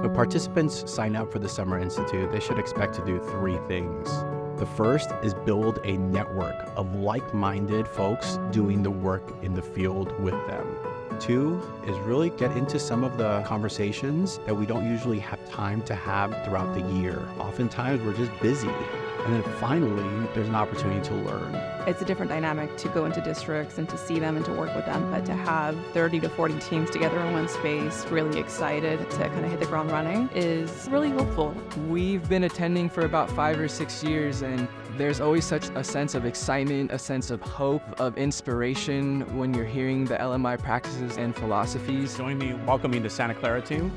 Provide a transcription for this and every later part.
When participants sign up for the Summer Institute, they should expect to do three things. The first is build a network of like-minded folks doing the work in the field with them. Two is really get into some of the conversations that we don't usually have time to have throughout the year. Oftentimes we're just busy. And then finally, there's an opportunity to learn. It's a different dynamic to go into districts and to see them and to work with them, but to have 30 to 40 teams together in one space, really excited to kind of hit the ground running, is really helpful. We've been attending for about 5 or 6 years, and there's always such a sense of excitement, a sense of hope, of inspiration when you're hearing the LMI practices and philosophies. Join me in welcoming to Santa Clara too.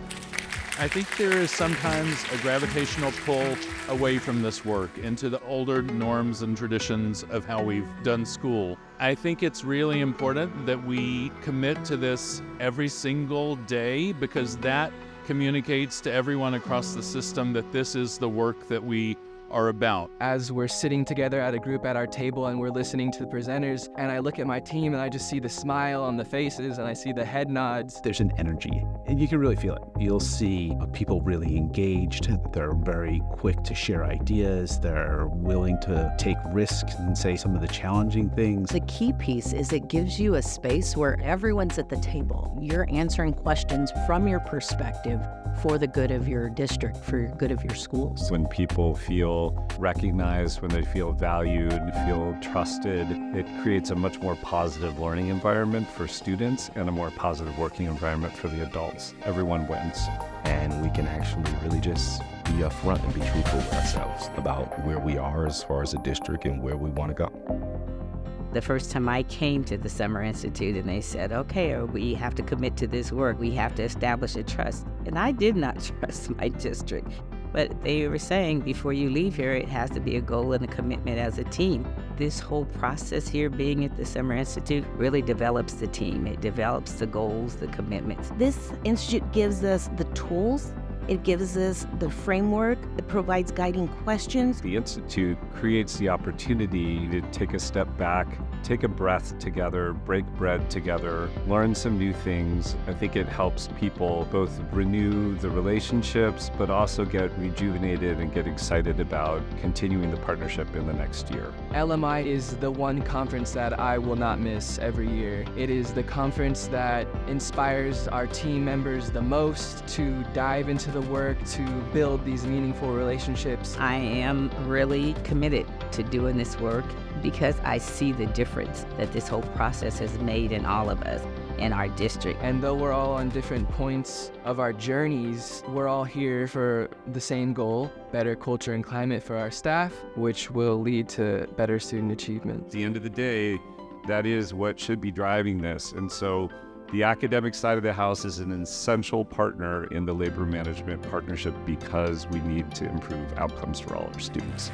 I think there is sometimes a gravitational pull away from this work into the older norms and traditions of how we've done school. I think it's really important that we commit to this every single day, because that communicates to everyone across the system that this is the work that we are about. As we're sitting together at a group at our table and we're listening to the presenters, and I look at my team and I just see the smile on the faces and I see the head nods. There's an energy, and you can really feel it. You'll see people really engaged. They're very quick to share ideas. They're willing to take risks and say some of the challenging things. The key piece is it gives you a space where everyone's at the table. You're answering questions from your perspective for the good of your district, for the good of your schools. When people feel recognized, when they feel valued, feel trusted, it creates a much more positive learning environment for students and a more positive working environment for the adults. Everyone wins. And we can actually really just be upfront and be truthful with ourselves about where we are as far as a district and where we want to go. The first time I came to the Summer Institute and they said, okay, we have to commit to this work. We have to establish a trust. And I did not trust my district. But they were saying before you leave here, it has to be a goal and a commitment as a team. This whole process here being at the Summer Institute really develops the team. It develops the goals, the commitments. This institute gives us the tools. It gives us the framework. It provides guiding questions. The Institute creates the opportunity to take a step back, take a breath together, break bread together, learn some new things. I think it helps people both renew the relationships, but also get rejuvenated and get excited about continuing the partnership in the next year. LMI is the one conference that I will not miss every year. It is the conference that inspires our team members the most to dive into the work, to build these meaningful relationships. I am really committed to doing this work because I see the difference that this whole process has made in all of us in our district. And though we're all on different points of our journeys, we're all here for the same goal: better culture and climate for our staff, which will lead to better student achievement. At the end of the day, that is what should be driving this. And so the academic side of the house is an essential partner in the labor management partnership because we need to improve outcomes for all our students.